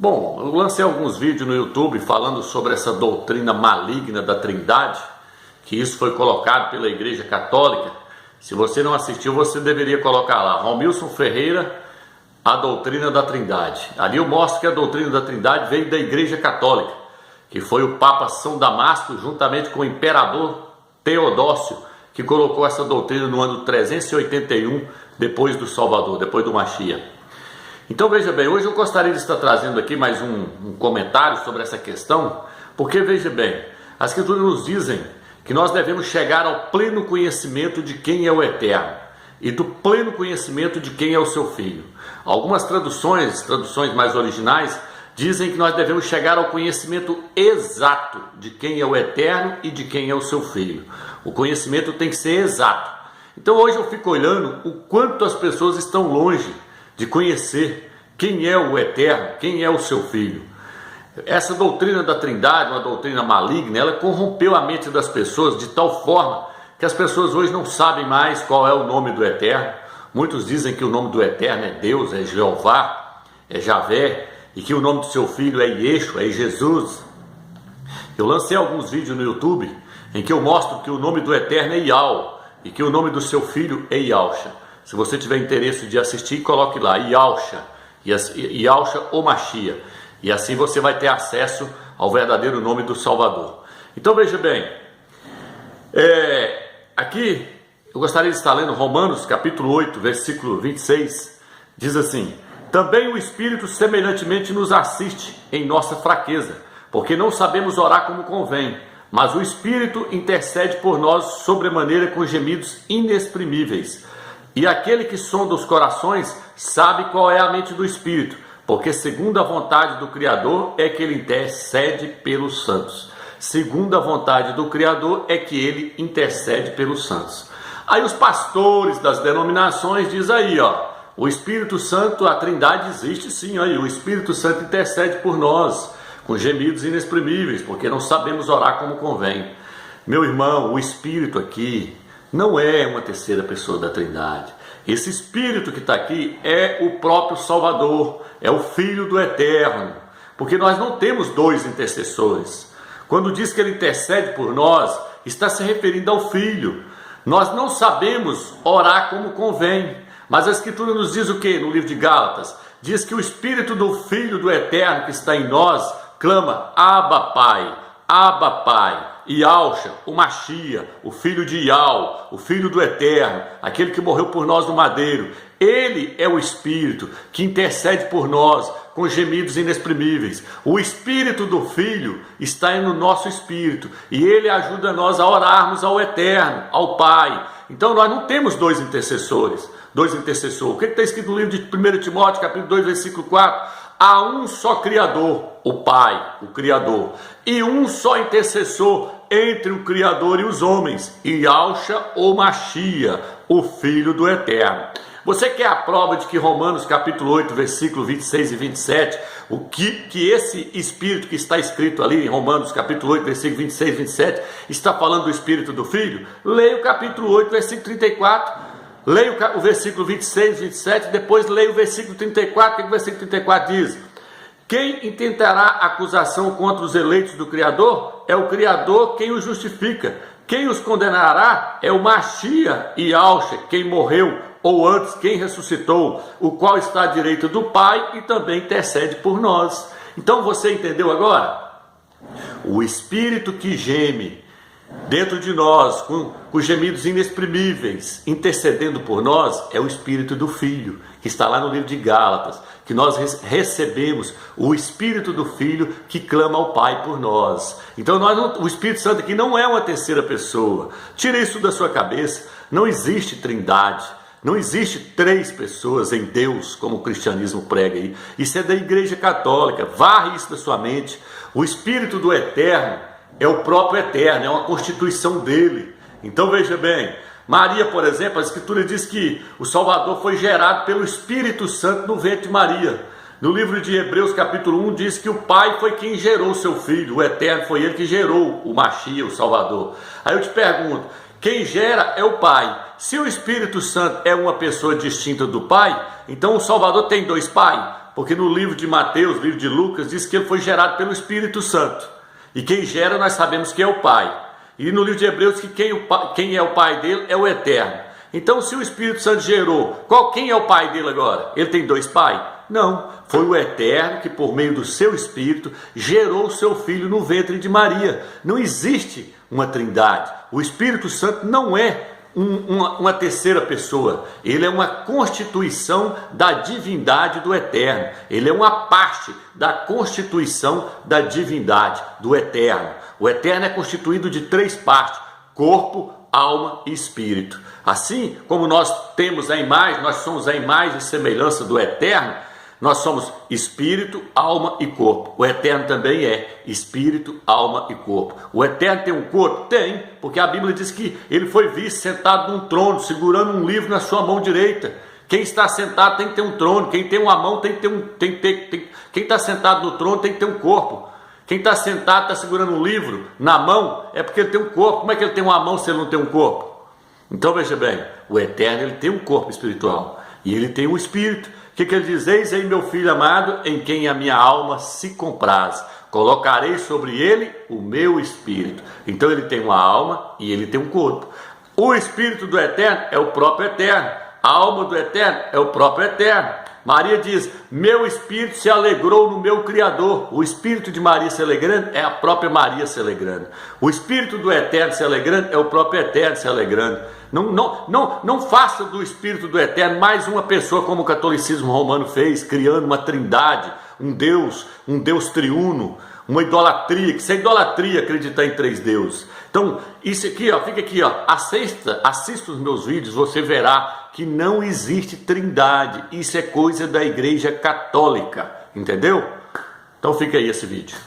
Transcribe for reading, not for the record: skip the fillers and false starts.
Bom, eu lancei alguns vídeos no YouTube falando sobre essa doutrina maligna da Trindade, que isso foi colocado pela Igreja Católica. Se você não assistiu, você deveria colocar lá, Romilson Ferreira, a doutrina da Trindade. Ali eu mostro que a doutrina da Trindade veio da Igreja Católica, que foi o Papa São Damasco, juntamente com o Imperador Teodócio, que colocou essa doutrina no ano 381, depois do Salvador, depois do Mashiach. Então veja bem, hoje eu gostaria de estar trazendo aqui mais um comentário sobre essa questão, porque veja bem, as Escrituras nos dizem que nós devemos chegar ao pleno conhecimento de quem é o Eterno e do pleno conhecimento de quem é o seu Filho. Algumas traduções mais originais, dizem que nós devemos chegar ao conhecimento exato de quem é o Eterno e de quem é o seu Filho. O conhecimento tem que ser exato. Então hoje eu fico olhando o quanto as pessoas estão longe de conhecer quem é o Eterno, quem é o seu Filho. Essa doutrina da Trindade, uma doutrina maligna, ela corrompeu a mente das pessoas de tal forma que as pessoas hoje não sabem mais qual é o nome do Eterno. Muitos dizem que o nome do Eterno é Deus, é Jeová, é Javé, e que o nome do seu Filho é Yeshua, é Jesus. Eu lancei alguns vídeos no YouTube em que eu mostro que o nome do Eterno é Yahweh e que o nome do seu Filho é Yahshua. Se você tiver interesse de assistir, coloque lá, Yahshua ou Mashiach. E assim você vai ter acesso ao verdadeiro nome do Salvador. Então veja bem, aqui eu gostaria de estar lendo Romanos capítulo 8, versículo 26. Diz assim: também o Espírito semelhantemente nos assiste em nossa fraqueza, porque não sabemos orar como convém, mas o Espírito intercede por nós sobremaneira com gemidos inexprimíveis. E aquele que sonda os corações sabe qual é a mente do Espírito, porque segundo a vontade do Criador é que ele intercede pelos santos. Segundo a vontade do Criador é que ele intercede pelos santos. Aí os pastores das denominações dizem aí, o Espírito Santo, a Trindade existe sim, aí o Espírito Santo intercede por nós, com gemidos inexprimíveis, porque não sabemos orar como convém. Meu irmão, o Espírito aqui não é uma terceira pessoa da Trindade. Esse Espírito que está aqui é o próprio Salvador, é o Filho do Eterno, porque nós não temos dois intercessores. Quando diz que ele intercede por nós, está se referindo ao Filho. Nós não sabemos orar como convém, mas a Escritura nos diz o que no livro de Gálatas? Diz que o Espírito do Filho do Eterno que está em nós clama, Abba Pai, Abba Pai. Yahshua, o Mashiach, o filho de Yahweh, o filho do Eterno, aquele que morreu por nós no madeiro. Ele é o Espírito que intercede por nós com gemidos inexprimíveis. O Espírito do Filho está no nosso Espírito e ele ajuda nós a orarmos ao Eterno, ao Pai. Então nós não temos dois intercessores. O que está escrito no livro de 1 Timóteo, capítulo 2, versículo 4? Há um só Criador, o Pai, o Criador, e um só intercessor entre o Criador e os homens, Yahshua ou Mashiach, o Filho do Eterno. Você quer a prova de que Romanos capítulo 8, versículo 26 e 27, que esse Espírito que está escrito ali em Romanos capítulo 8, versículo 26 e 27, está falando do Espírito do Filho? Leia o capítulo 8, versículo 34. Leia o versículo 26, 27, depois leia o versículo 34, que o versículo 34 diz: quem intentará acusação contra os eleitos do Criador? É o Criador quem os justifica. Quem os condenará é o Mashiach e Yahshua, quem morreu, ou antes, quem ressuscitou, o qual está à direita do Pai e também intercede por nós. Então você entendeu agora? O Espírito que geme dentro de nós, com gemidos inexprimíveis, intercedendo por nós, é o Espírito do Filho, que está lá no livro de Gálatas, que nós recebemos o Espírito do Filho que clama ao Pai por nós. Então o Espírito Santo aqui não é uma terceira pessoa. Tire isso da sua cabeça. Não existe Trindade. Não existe três pessoas em Deus, como o cristianismo prega aí. Isso é da Igreja Católica. Varre isso da sua mente. O Espírito do Eterno é o próprio Eterno, é uma constituição dele. Então veja bem, Maria, por exemplo, a Escritura diz que o Salvador foi gerado pelo Espírito Santo no ventre de Maria. No livro de Hebreus capítulo 1 diz que o Pai foi quem gerou o seu Filho, o Eterno foi ele que gerou o Mashiach, o Salvador. Aí eu te pergunto, quem gera é o Pai. Se o Espírito Santo é uma pessoa distinta do Pai, então o Salvador tem dois pais? porque no livro de Mateus, livro de Lucas, diz que ele foi gerado pelo Espírito Santo. E quem gera nós sabemos que é o Pai. E no livro de Hebreus que quem é o Pai dele é o Eterno. Então se o Espírito Santo gerou, quem é o Pai dele agora? Ele tem dois pais? Não, foi o Eterno que por meio do seu Espírito gerou o seu Filho no ventre de Maria. Não existe uma trindade. O Espírito Santo não é uma terceira pessoa, ele é uma constituição da divindade do Eterno, ele é uma parte da constituição da divindade do Eterno. O Eterno é constituído de três partes: corpo, alma e espírito. Assim como nós temos a imagem, nós somos a imagem e semelhança do Eterno, nós somos espírito, alma e corpo. O Eterno também é espírito, alma e corpo. O Eterno tem um corpo? Tem, porque a Bíblia diz que ele foi visto sentado num trono, segurando um livro na sua mão direita. Quem está sentado tem que ter um trono, quem tem uma mão tem que ter quem está sentado no trono tem que ter um corpo. Quem está sentado, está segurando um livro na mão, é porque ele tem um corpo. Como é que ele tem uma mão se ele não tem um corpo? Então veja bem, o Eterno ele tem um corpo espiritual e ele tem um espírito. O que ele diz? Eis aí meu filho amado, em quem a minha alma se compraz. Colocarei sobre ele o meu espírito. Então ele tem uma alma e ele tem um corpo. O espírito do Eterno é o próprio Eterno. A alma do Eterno é o próprio Eterno. Maria diz: meu espírito se alegrou no meu Criador. O espírito de Maria se alegrando é a própria Maria se alegrando. O espírito do Eterno se alegrando é o próprio Eterno se alegrando. Não faça do espírito do Eterno mais uma pessoa como o catolicismo romano fez, criando uma trindade, um Deus triuno, uma idolatria, que isso é idolatria acreditar em três deuses. Então, isso aqui, fica aqui, assista os meus vídeos, você verá que não existe trindade. Isso é coisa da Igreja Católica, entendeu? Então fica aí esse vídeo.